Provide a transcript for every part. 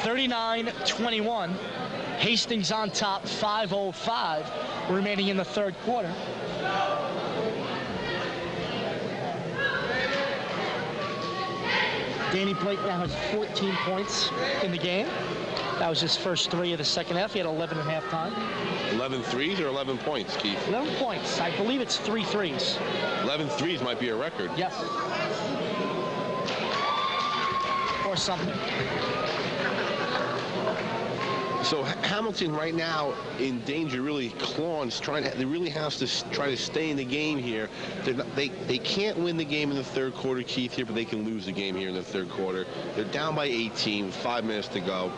39-21. Hastings on top, 5:05 remaining in the third quarter. Danny Blake now has 14 points in the game. That was his first 3 of the second half. He had 11 at halftime. 11 threes or 11 points, Keith? 11 points. I believe it's 3 threes. 11 threes might be a record. Yes. Or something. So Hamilton right now in danger, really clawing, they really have to try to stay in the game here. They can't win the game in the third quarter, Keith, here, but they can lose the game here in the third quarter. They're down by 18 with 5 minutes to go.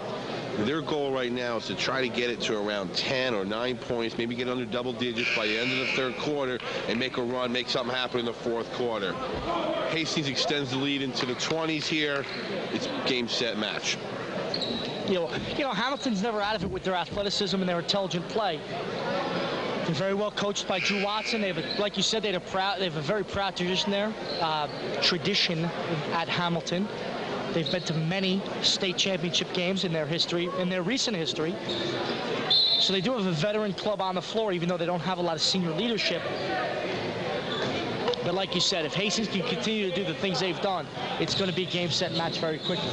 Their goal right now is to try to get it to around 10 or 9 points, maybe get under double digits by the end of the third quarter and make a run, make something happen in the fourth quarter. Hastings extends the lead into the 20s here. It's game, set, match. You know, Hamilton's never out of it with their athleticism and their intelligent play. They're very well coached by Drew Watson. They have, like you said, they have a very proud tradition there. Tradition at Hamilton. They've been to many state championship games in their history, in their recent history. So they do have a veteran club on the floor, even though they don't have a lot of senior leadership. But like you said, if Hastings can continue to do the things they've done, it's going to be game, set, match very quickly.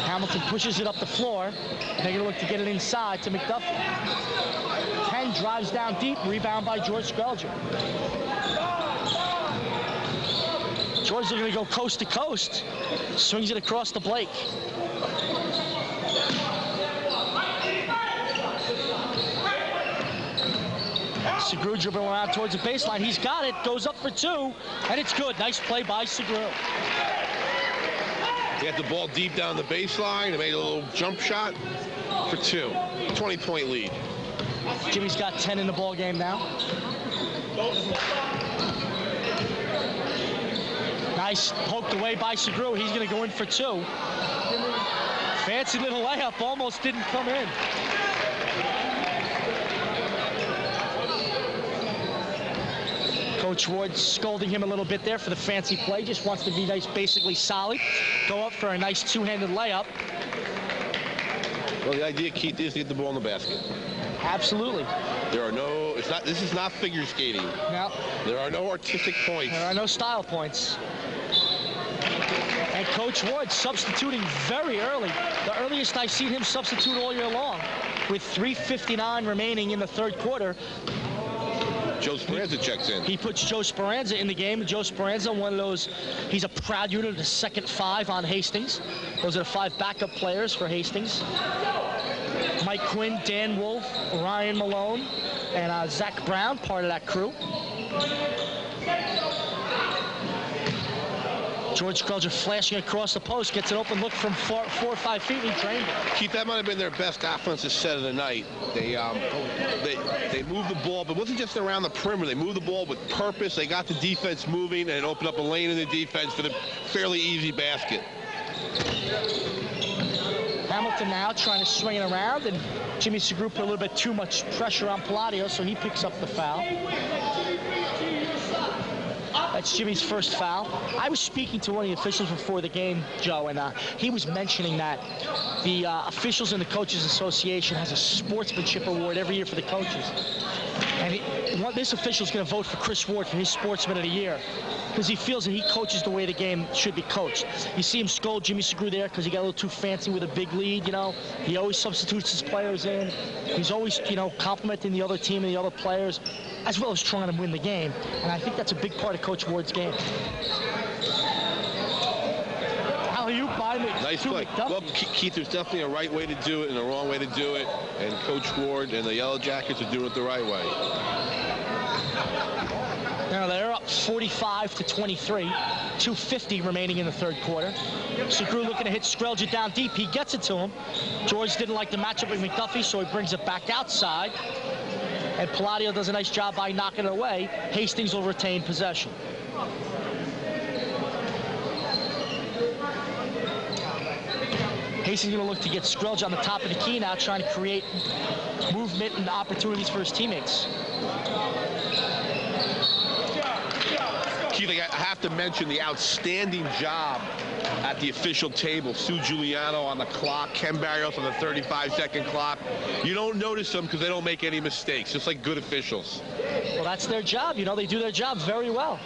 Hamilton pushes it up the floor, and they're going to look to get it inside to McDuffie. 10 drives down deep, rebound by George Skrelger. George is going to go coast to coast, swings it across to Blake. Segru dribbling around towards the baseline. He's got it, goes up for 2, and it's good. Nice play by Segru. He had the ball deep down the baseline. He made a little jump shot for 2. 20-point lead. Jimmy's got 10 in the ball game now. Nice poked away by Segru. He's going to go in for 2. Fancy little layup, almost didn't come in. Coach Ward scolding him a little bit there for the fancy play. Just wants to be nice, basically solid. Go up for a nice two-handed layup. Well, the idea, Keith, is to get the ball in the basket. Absolutely. There are no, this is not figure skating. No. There are no artistic points. There are no style points. And Coach Ward substituting very early. The earliest I've seen him substitute all year long. With 3:59 remaining in the third quarter. Joe Speranza checks in. He puts Joe Speranza in the game. Joe Speranza, one of those, he's a proud unit of the second 5 on Hastings. Those are the 5 backup players for Hastings. Mike Quinn, Dan Wolf, Ryan Malone, and Zach Brown, part of that crew. George Skrelger flashing across the post, gets an open look from 4 or 5 feet, and he drained it. Keith, that might have been their best offensive set of the night. They moved the ball, but it wasn't just around the perimeter. They moved the ball with purpose. They got the defense moving and opened up a lane in the defense for the fairly easy basket. Hamilton now trying to swing it around, and Jimmy Segru put a little bit too much pressure on Palladio, so he picks up the foul. That's Jimmy's first foul. I was speaking to one of the officials before the game, Joe, and he was mentioning that the officials in the Coaches Association has a sportsmanship award every year for the coaches. And this official is going to vote for Chris Ward for his Sportsman of the Year because he feels that he coaches the way the game should be coached. You see him scold Jimmy Segru there because he got a little too fancy with a big lead, you know. He always substitutes his players in. He's always, you know, complimenting the other team and the other players, as well as trying to win the game. And I think that's a big part of Coach Ward's game. Alley-oop by McDuffie. Nice play. Well, Keith, there's definitely a right way to do it and a wrong way to do it. And Coach Ward and the Yellow Jackets are doing it the right way. Now they're up 45-23. 2:50 remaining in the third quarter. Segru looking to hit Skrelger down deep. He gets it to him. George didn't like the matchup with McDuffie, so he brings it back outside. And Palladio does a nice job by knocking it away. Hastings will retain possession. Hastings going to look to get Skrelger on the top of the key now, trying to create movement and opportunities for his teammates. Keith, I have to mention the outstanding job at the official table. Sue Giuliano on the clock, Ken Barrios on the 35-second clock. You don't notice them because they don't make any mistakes, just like good officials. Well, that's their job. You know, they do their job very well.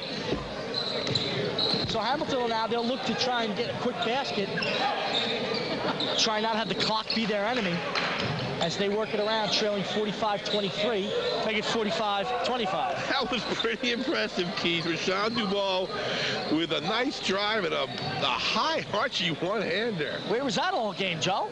So Hamilton now, they'll look to try and get a quick basket. Try not to have the clock be their enemy as they work it around, trailing 45-23. Make it 45-25. That was pretty impressive, Keith. Rashawn Duval with a nice drive and a high archy one-hander. Where was that all game, Joe?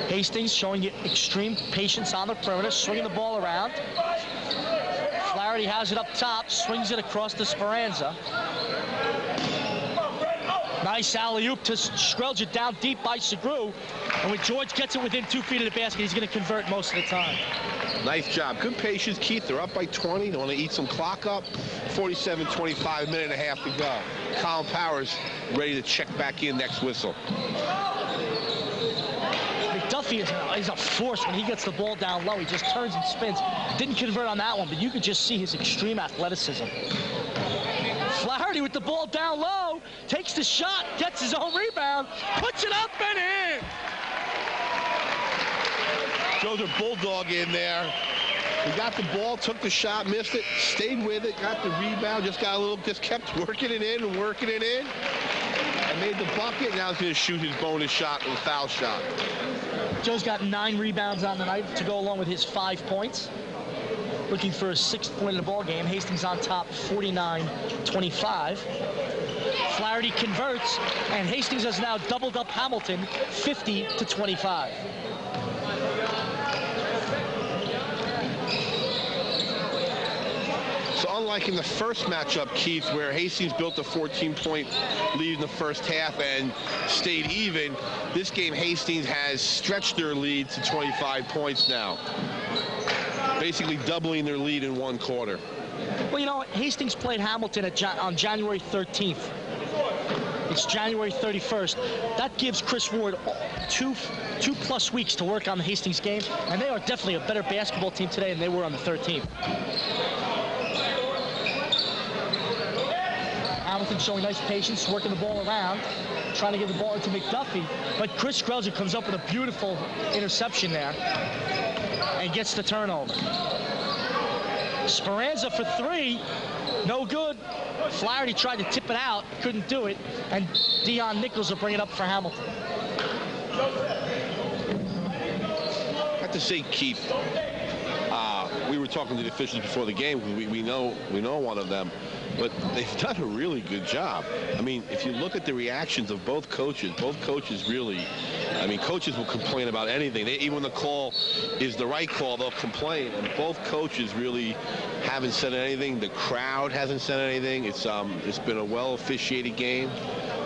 Hastings showing you extreme patience on the perimeter, swinging the ball around. Flaherty has it up top, swings it across to Speranza. Nice alley-oop to Skrelja, down deep by Segru. And when George gets it within 2 feet of the basket, he's going to convert most of the time. Nice job. Good patience, Keith. They're up by 20. They want to eat some clock up. 47-25, minute and a half to go. Colin Powers ready to check back in next whistle. McDuffie is a force when he gets the ball down low. He just turns and spins. Didn't convert on that one, but you could just see his extreme athleticism. Flaherty with the ball down low, takes the shot, gets his own rebound, puts it up and in. Throws a bulldog in there. He got the ball, took the shot, missed it, stayed with it, got the rebound, just kept working it in and working it in. And made the bucket. Now he's going to shoot his bonus shot with a foul shot. Joe's got 9 rebounds on the night to go along with his 5 points. Looking for a 6th point in the ball game. Hastings on top, 49-25. Flaherty converts, and Hastings has now doubled up Hamilton, 50-25. So unlike in the first matchup, Keith, where Hastings built a 14-point lead in the first half and stayed even, this game Hastings has stretched their lead to 25 points now. Basically doubling their lead in 1 quarter. Well, you know, Hastings played Hamilton on January 13th. It's January 31st. That gives Chris Ward two plus weeks to work on the Hastings game, and they are definitely a better basketball team today than they were on the 13th. Hamilton showing nice patience, working the ball around, trying to get the ball into McDuffie, but Chris Skrelja comes up with a beautiful interception there and gets the turnover. Speranza for 3, no good. Flaherty tried to tip it out, couldn't do it, and Dion Nichols will bring it up for Hamilton. I have to say, Keith, we were talking to the officials before the game. We know one of them, but they've done a really good job. I mean, if you look at the reactions of both coaches really, I mean, coaches will complain about anything. Even when the call is the right call, they'll complain. And both coaches really haven't said anything. The crowd hasn't said anything. It's been a well-officiated game.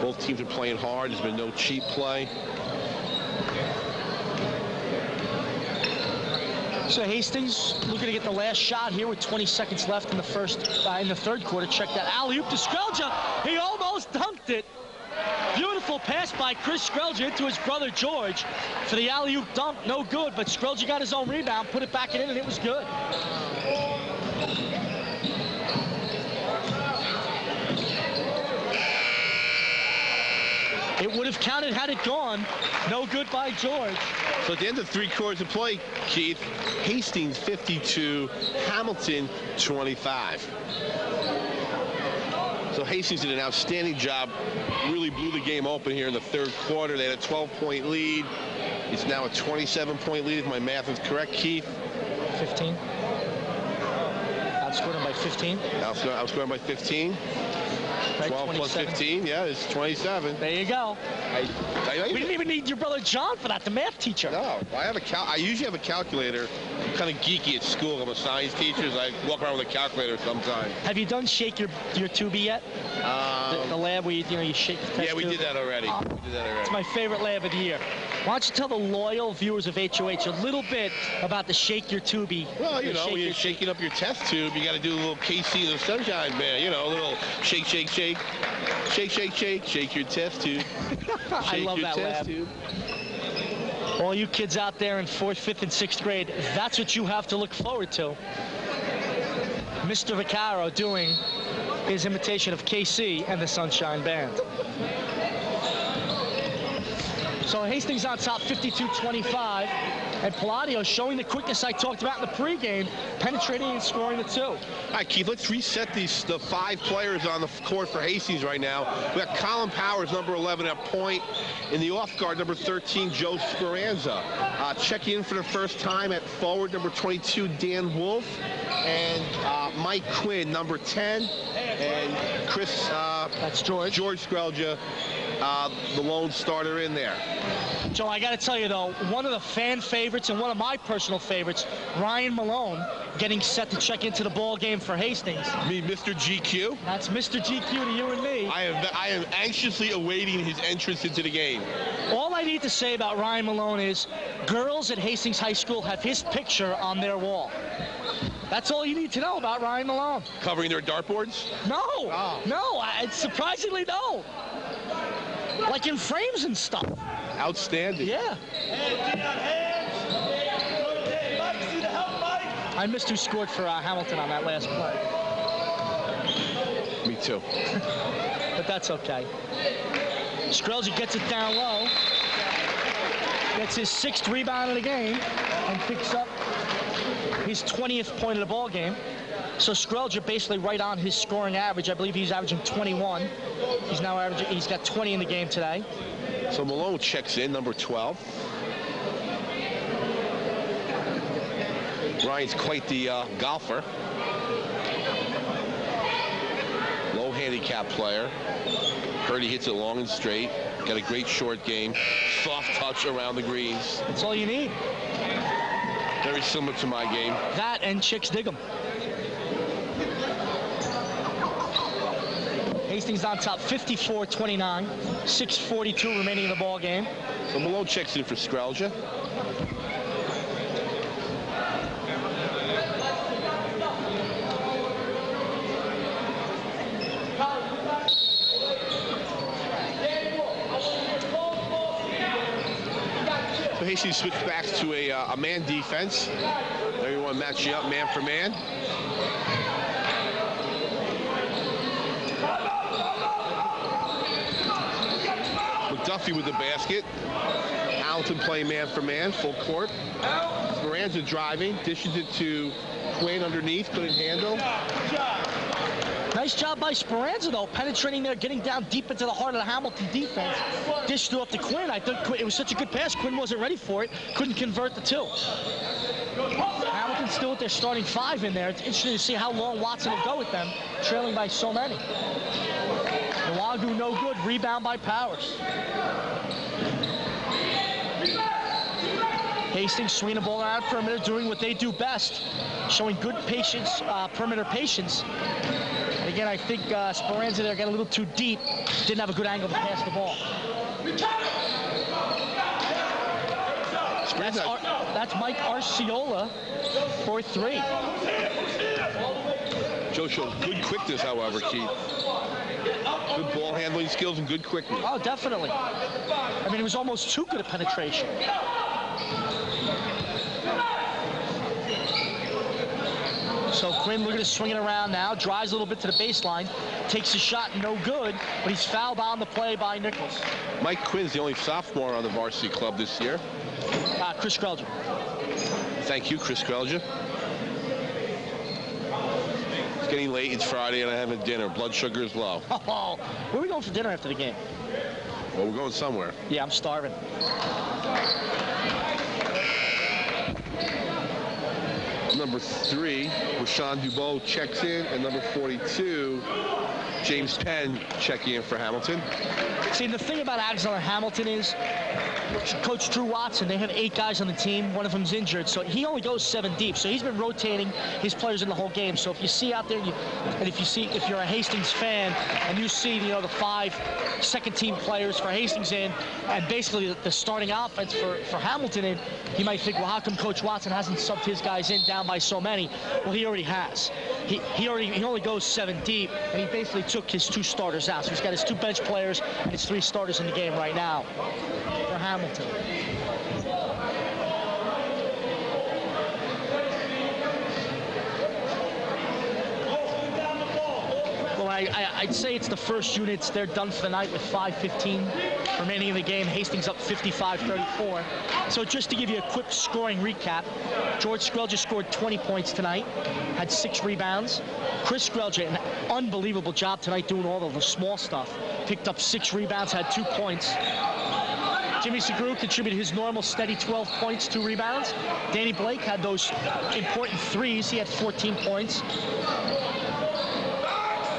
Both teams are playing hard. There's been no cheap play. So Hastings looking to get the last shot here with 20 seconds left in the third quarter. Check that alley-oop to Skrelja. He almost dunked it. Beautiful pass by Chris Skrelja into his brother George for the alley-oop dunk. No good, but Skrelja got his own rebound, put it back in, and it was good. It would have counted had it gone. No good by George. So at the end of 3 quarters of play, Keith, Hastings 52, Hamilton 25. So Hastings did an outstanding job, really blew the game open here in the 3rd quarter. They had a 12-point lead. It's now a 27-point lead, if my math is correct, Keith. 15. Outscored him by 15. Outscored by 15. Right, 12 plus 15, yeah, it's 27. There you go. We didn't even need your brother John for that, the math teacher. No, I usually have a calculator. I'm kind of geeky at school. I'm a science teacher, so I walk around with a calculator sometimes. Have you done shake your tubie yet? The lab where you shake the test we tube? did that already. It's my favorite lab of the year. Why don't you tell the loyal viewers of HOH a little bit about the shake your tubie? Well, you know, when you're shaking up your test tube, you got to do a little KC the Sunshine Band. You know, a little shake, shake, shake. Shake, shake, shake. Shake your test tube. I love that lab. Tube. All you kids out there in 4th, 5th, and 6th grade, that's what you have to look forward to. Mr. Vaccaro doing his imitation of KC and the Sunshine Band. So Hastings on top 52-25, and Palladio showing the quickness I talked about in the pregame, penetrating and scoring the 2. All right, Keith, let's reset the 5 players on the court for Hastings right now. We got Colin Powers, number 11, at point. In the off guard, number 13, Joe Speranza. Checking in for the first time at forward, number 22, Dan Wolf. And Mike Quinn, number 10. And Chris... that's George. George Skrelja, the lone starter in there. Joe, I got to tell you, though, one of the fan favorites and one of my personal favorites, Ryan Malone, getting set to check into the ball game for Hastings. Me, Mr. GQ? That's Mr. GQ to you and me. I am anxiously awaiting his entrance into the game. All I need to say about Ryan Malone is girls at Hastings High School have his picture on their wall. That's all you need to know about Ryan Malone. Covering their dartboards? No, surprisingly no. Like in frames and stuff. Outstanding. Yeah. I missed who scored for Hamilton on that last play. Me too. But that's okay. Skrelja gets it down low. Gets his 6th rebound of the game and picks up his 20th point of the ball game. So Skrelja basically right on his scoring average. I believe he's averaging 21. He's got 20 in the game today. So Malone checks in, number 12. Ryan's quite the golfer. Low handicap player. Heard he hits it long and straight. Got a great short game. Soft touch around the greens. That's all you need. Very similar to my game. That and chicks dig 'em. Hastings on top 54-29. 6:42 remaining in the ball game. So Malone checks in for Skrelja. So Hastings switched back to a man defense. Everyone matching up man for man. McDuffie with the basket. Hamilton playing man for man, full court. Speranza driving, dishes it to Quinn underneath, couldn't handle. Nice job by Speranza, though, penetrating there, getting down deep into the heart of the Hamilton defense. Dished it off to Quinn. I think it was such a good pass. Quinn wasn't ready for it. Couldn't convert the 2. Hamilton still with their starting 5 in there. It's interesting to see how long Watson will go with them, trailing by so many. Nwagwu no good. Rebound by Powers. Hastings swinging the ball out of perimeter, doing what they do best, showing good patience, perimeter patience. And again, I think Speranza there got a little too deep. Didn't have a good angle to pass the ball. That's Mike Arciola for 3. Joe showed good quickness, however, Keith. Good ball handling skills and good quickness. Oh, definitely. I mean, it was almost too good a penetration. So Quinn looking to swing it around now, drives a little bit to the baseline, takes a shot, no good, but he's fouled on the play by Nichols. Mike Quinn's the only sophomore on the varsity club this year. Chris Skrelja. Thank you, Chris Skrelja. It's getting late, it's Friday, and I haven't dinner. Blood sugar is low. Oh, where are we going for dinner after the game? Well, we're going somewhere. Yeah, I'm starving. Number 3, Rashawn Dubois checks in, and number 42, James Penn checking in for Hamilton. See, the thing about Alexander Hamilton is Coach Drew Watson, they have 8 guys on the team. One of them's injured, so he only goes 7 deep. So he's been rotating his players in the whole game. So if you see out there, if you're a Hastings fan and you see, the 5 second-team players for Hastings in, and basically the starting offense for Hamilton in, you might think, well, how come Coach Watson hasn't subbed his guys in down by so many? Well, he already has. He only goes 7 deep, and he basically took his 2 starters out. So he's got his 2 bench players and his 3 starters in the game right now for Hamilton. I'd say it's the first units. They're done for the night with 5:15 remaining in the game. Hastings up 55-34. So just to give you a quick scoring recap, George Skrelja scored 20 points tonight, had 6 rebounds. Chris Skrelja, an unbelievable job tonight doing all of the small stuff. Picked up 6 rebounds, had 2 points. Jimmy Segru contributed his normal steady 12 points, 2 rebounds. Danny Blake had those important threes. He had 14 points.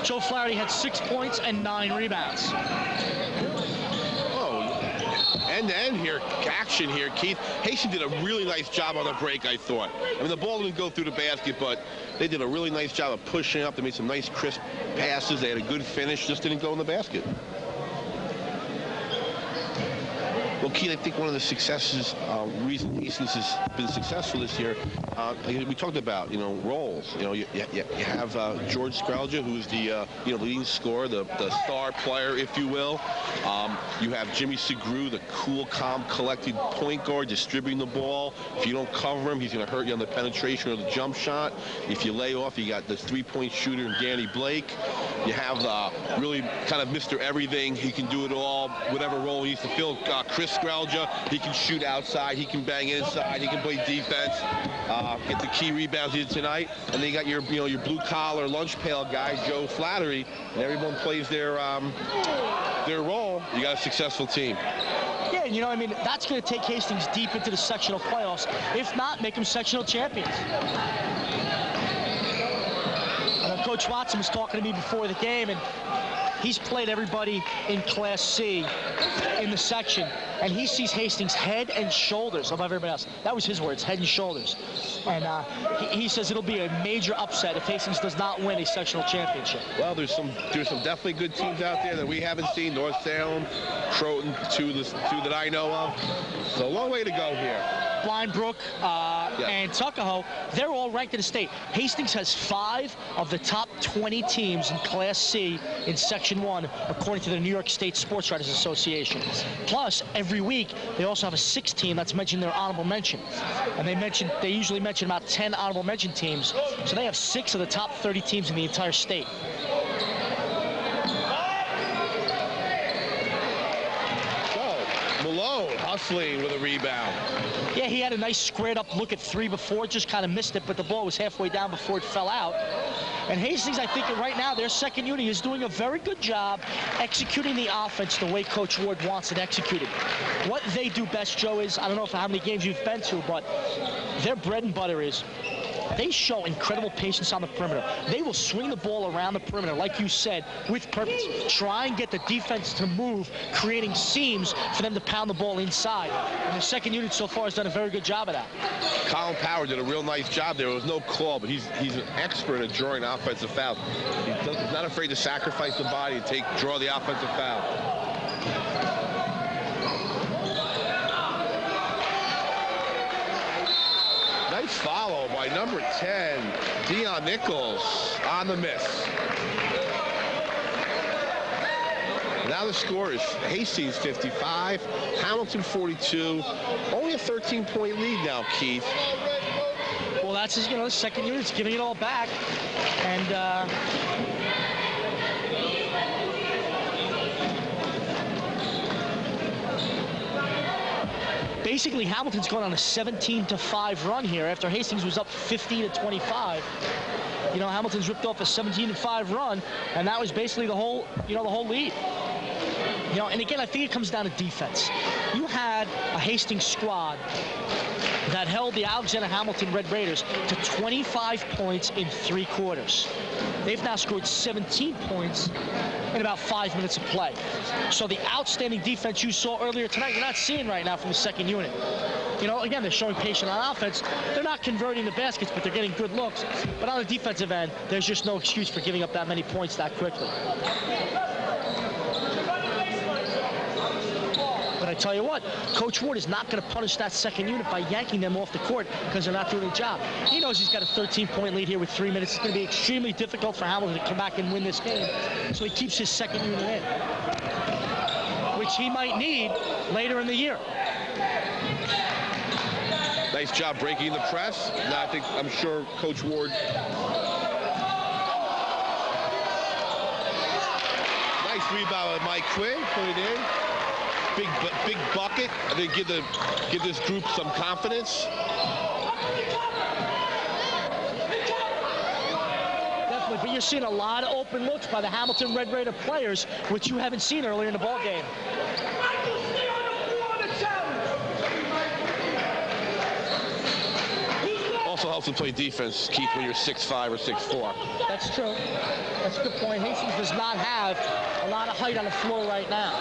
Joe Flaherty had 6 points and 9 rebounds. Oh, end-to-end here, action here, Keith. Hastings did a really nice job on the break, I thought. I mean, the ball didn't go through the basket, but they did a really nice job of pushing up. They made some nice, crisp passes. They had a good finish, just didn't go in the basket. Well, Keith, I think one of the successes, reason Hastings has been successful this year, we talked about, roles. You have George Skrelja, who's the, leading scorer, the star player, if you will. You have Jimmy Segru, the cool, calm, collected point guard, distributing the ball. If you don't cover him, he's going to hurt you on the penetration or the jump shot. If you lay off, you got the 3-point shooter, Danny Blake. You have really kind of Mr. Everything. He can do it all, whatever role he needs to fill. Chris Skrelja, he can shoot outside, he can bang inside, he can play defense, get the key rebounds he did tonight. And then you got your blue collar lunch pail guy, Joe Flaherty, and everyone plays their role. You got a successful team. Yeah, that's going to take Hastings deep into the sectional playoffs. If not, make them sectional champions. Coach Watson was talking to me before the game, and he's played everybody in Class C in the section, and he sees Hastings head and shoulders above everybody else. That was his words, head and shoulders. And he says it'll be a major upset if Hastings does not win a sectional championship. Well, there's some definitely good teams out there that we haven't seen. North Salem, Croton, two that I know of. So a long way to go here. Blind Brook and Tuckahoe, they're all ranked in the state. Hastings has 5 of the top 20 teams in Class C in Section 1, according to the New York State Sports Writers Association. Plus, every week, they also have a 6th team that's mentioned their honorable mention. And they usually mention about 10 honorable mention teams. So they have 6 of the top 30 teams in the entire state. Malone hustling with a rebound. Yeah, he had a nice squared up look at 3 before, just kind of missed it, but the ball was halfway down before it fell out. And Hastings, I think right now, their second unit is doing a very good job executing the offense the way Coach Ward wants it executed. What they do best, Joe, is, I don't know how many games you've been to, but their bread and butter is they show incredible patience on the perimeter. They will swing the ball around the perimeter, like you said, with purpose. Try and get the defense to move, creating seams for them to pound the ball inside. And the second unit so far has done a very good job of that. Colin Power did a real nice job there. There was no call, but he's an expert at drawing offensive fouls. He's not afraid to sacrifice the body and draw the offensive foul. Nice follow by number 10, Dion Nichols, on the miss. Now the score is Hastings 55, Hamilton 42. Only a 13-point lead now, Keith. Well, that's his, the second unit's giving it all back, and basically, Hamilton's going on a 17-5 run here after Hastings was up 50-25. Hamilton's ripped off a 17-5 run, and that was basically the whole lead. And again, I think it comes down to defense. You had a Hastings squad that held the Alexander Hamilton Red Raiders to 25 points in 3 quarters. They've now scored 17 points in about 5 minutes of play. So the outstanding defense you saw earlier tonight, you're not seeing right now from the second unit. Again, they're showing patience on offense. They're not converting the baskets, but they're getting good looks. But on the defensive end, there's just no excuse for giving up that many points that quickly. But I tell you what, Coach Ward is not going to punish that second unit by yanking them off the court because they're not doing their job. He knows he's got a 13-point lead here with 3 minutes. It's going to be extremely difficult for Hamilton to come back and win this game. So he keeps his second unit in, which he might need later in the year. Nice job breaking the press. Now I'm sure Coach Ward Nice rebound by Mike Quinn. Put it in. Big bucket. I think give this group some confidence. Definitely, but you're seeing a lot of open looks by the Hamilton Red Raider players, which you haven't seen earlier in the ball game. Also helps them play defense, Keith, when you're 6'5" or 6'4". That's true. That's a good point. Hastings does not have a lot of height on the floor right now.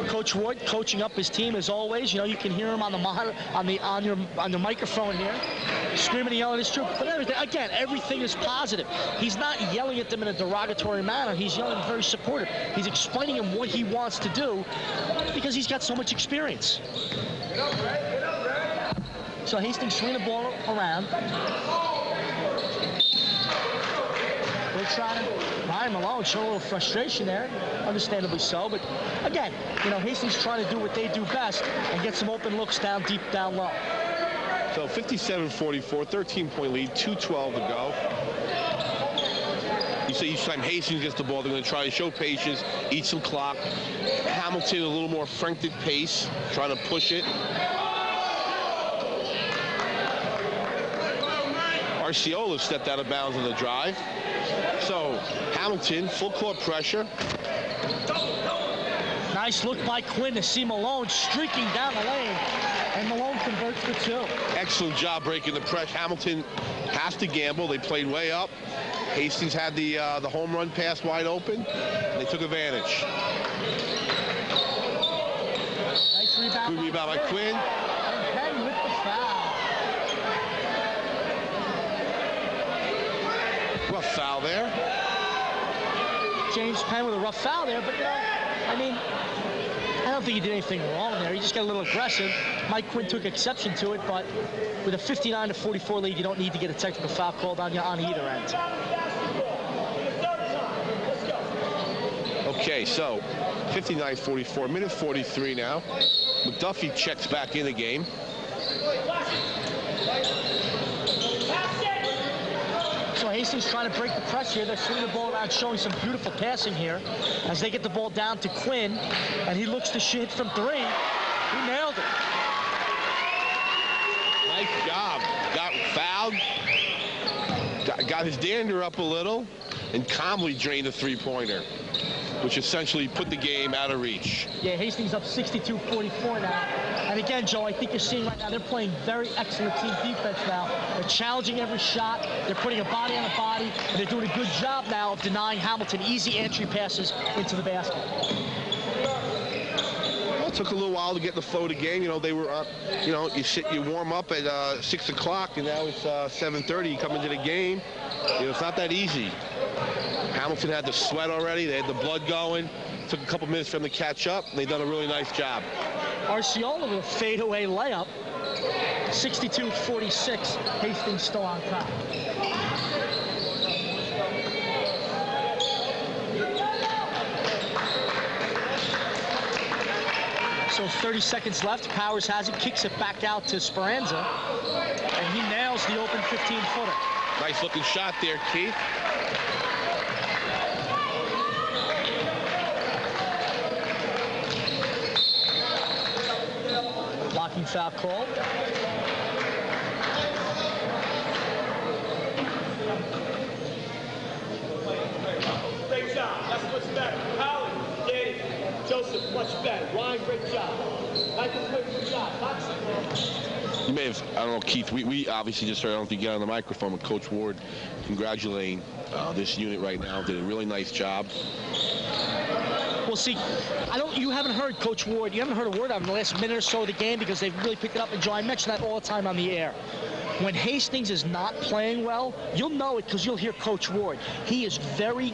Coach Ward coaching up his team as always. You know, you can hear him on the monitor, on the microphone here, screaming and yelling his troop. But everything is positive. He's not yelling at them in a derogatory manner. He's yelling very supportive. He's explaining him what he wants to do because he's got so much experience. So Hastings swinging the ball around. They're trying to. Ryan Malone showing a little frustration there, understandably so. But again, you know, Hastings trying to do what they do best and get some open looks down deep, down low. So 57-44, 13-point lead, 2:12 to go. You say each time Hastings gets the ball, they're going to try to show patience, eat some clock. Hamilton a little more frantic pace, trying to push it. Arciola stepped out of bounds on the drive. So Hamilton, full court pressure. Nice look by Quinn to see Malone streaking down the lane, and Malone converts the two. Excellent job breaking the press. Hamilton has to gamble. They played way up. Hastings had the home run pass wide open. They took advantage. Nice rebound. Good rebound by Quinn. And Penn with the foul. Rough foul there. James Penn with a rough foul there, but you know, I mean, I don't think he did anything wrong there. He just got a little aggressive. Mike Quinn took exception to it, but with a 59-44 lead, you don't need to get a technical foul called on you on either end. Okay, so 59-44, minute 43 now. McDuffie checks back in the game. So Hastings trying to break the press here. They're swinging the ball around, showing some beautiful passing here as they get the ball down to Quinn, and he looks to shoot from three. He nailed it. Nice job. Got fouled. Got his dander up a little, and calmly drained the three-pointer, which essentially put the game out of reach. Yeah, Hastings up 62-44 now. And again, Joe, I think you're seeing right now they're playing very excellent team defense now. They're challenging every shot. They're putting a body on a body, and they're doing a good job now of denying Hamilton easy entry passes into the basket. Well, it took a little while to get the flow of the game. You know, they were up, you know, you warm up at 6 o'clock, and now it's 7:30. You come into the game. You know, it's not that easy. Hamilton had the sweat already. They had the blood going. Took a couple minutes for them to catch up. They've done a really nice job. Arciola with a fadeaway layup. 62-46. Hastings still on top. So 30 seconds left. Powers has it, kicks it back out to Speranza, and he nails the open 15-footer. Nice looking shot there, Keith. Blocking foul call. Great job. That's much better. Howard, Danny, Joseph, much better. Ryan, great job. Michael, good job. You may have, I don't know, Keith, we obviously just heard, I don't think you got on the microphone, but Coach Ward congratulating this unit right now. Did a really nice job. Well, see, you haven't heard Coach Ward, you haven't heard a word of him in the last minute or so of the game because they've really picked it up. And Joe, I mention that all the time on the air. When Hastings is not playing well, you'll know it because you'll hear Coach Ward. He is very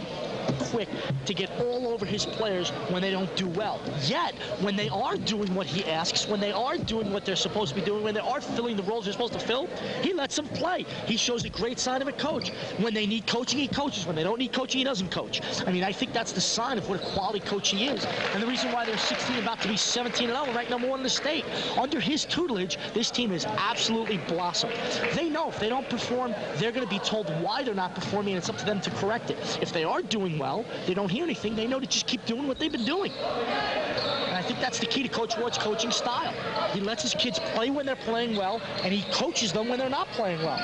quick to get all over his players when they don't do well. Yet, when they are doing what he asks, when they are doing what they're supposed to be doing, when they are filling the roles they're supposed to fill, he lets them play. He shows a great sign of a coach. When they need coaching, he coaches. When they don't need coaching, he doesn't coach. I mean, I think that's the sign of what a quality coach he is. And the reason why they're 16, about to be 17-0, ranked #1 in the state. Under his tutelage, this team has absolutely blossomed. They know if they don't perform, they're going to be told why they're not performing, and it's up to them to correct it. If they are doing well, they don't hear anything, they know to just keep doing what they've been doing. And I think that's the key to Coach Ward's coaching style. He lets his kids play when they're playing well, and he coaches them when they're not playing well.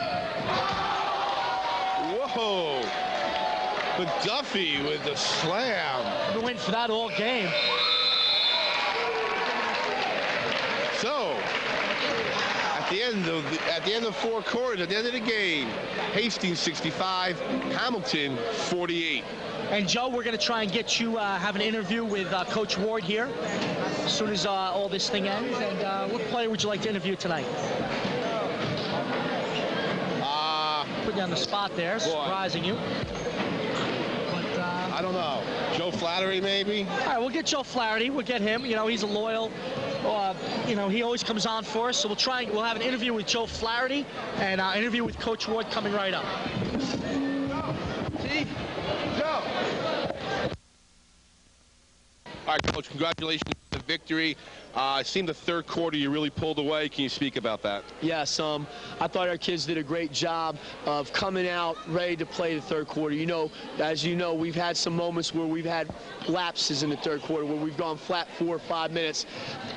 Whoa. McDuffie with the slam. I've been waiting for that all game. So, at the end of 4 quarters, at the end of the game, Hastings 65, Hamilton 48. And Joe, we're going to try and get you have an interview with Coach Ward here as soon as all this thing ends. And what player would you like to interview tonight? Put you on the spot there, surprising you. But, I don't know. Joe Flaherty, maybe? All right, we'll get Joe Flaherty. We'll get him. You know, he's a loyal. You know, he always comes on for us. So we'll have an interview with Joe Flaherty and an interview with Coach Ward coming right up. See? Joe. All right, Coach, congratulations on the victory. It seemed the third quarter you really pulled away. Can you speak about that? Yes, I thought our kids did a great job of coming out ready to play the third quarter. You know, as you know, we've had some moments where we've had lapses in the third quarter where we've gone flat 4 or 5 minutes.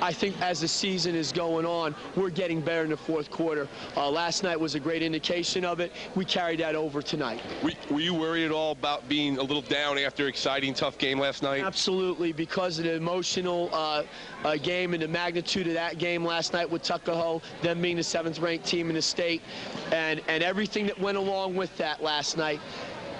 I think as the season is going on, we're getting better in the fourth quarter. Last night was a great indication of it. We carried that over tonight. Were you worried at all about being a little down after an exciting, tough game last night? Absolutely, because of the emotional game and the magnitude of that game last night with Tuckahoe, them being the 7th-ranked team in the state, and everything that went along with that last night.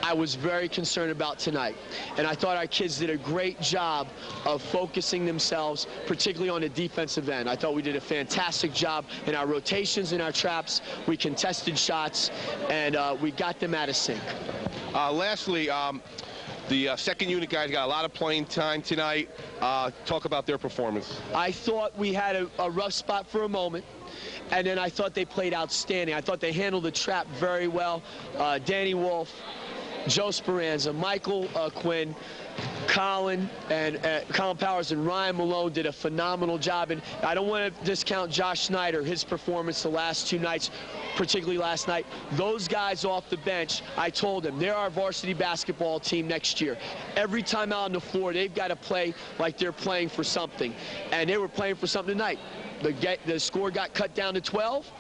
I was very concerned about tonight. And I thought our kids did a great job of focusing themselves, particularly on the defensive end. I thought we did a fantastic job in our rotations, in our traps. We contested shots, and we got them out of sync. Lastly, the second unit guys got a lot of playing time tonight. Talk about their performance. I thought we had a rough spot for a moment. And then I thought they played outstanding. I thought they handled the trap very well. Danny Wolf, Joe Speranza, Michael Quinn, Colin Powers, and Ryan Malone did a phenomenal job. And I don't want to discount Josh Snyder, his performance the last 2 nights, particularly last night. Those guys off the bench, I told them, they're our varsity basketball team next year. Every time out on the floor, they've got to play like they're playing for something. And they were playing for something tonight. The score got cut down to 12.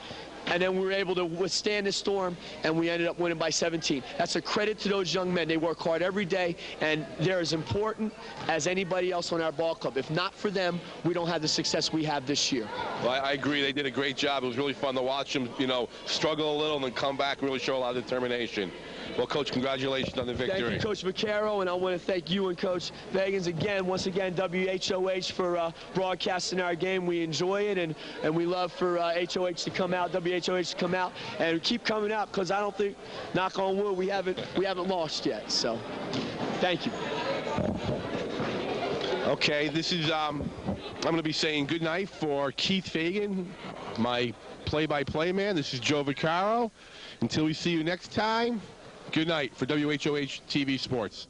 And then we were able to withstand the storm, and we ended up winning by 17. That's a credit to those young men. They work hard every day, and they're as important as anybody else on our ball club. If not for them, we don't have the success we have this year. Well, I agree. They did a great job. It was really fun to watch them, you know, struggle a little and then come back and really show a lot of determination. Well, Coach, congratulations on the victory. Thank you, Coach Vaccaro, and I want to thank you and Coach Vagans again, once again, WHOH for broadcasting our game. We enjoy it, and we love for HOH to come out, WHOH to come out, and keep coming out, because I don't think, knock on wood, we haven't lost yet. So, thank you. Okay, this is I'm going to be saying good night for Keith Fagan, my play-by-play man. This is Joe Vaccaro. Until we see you next time. Good night for WHOH TV Sports.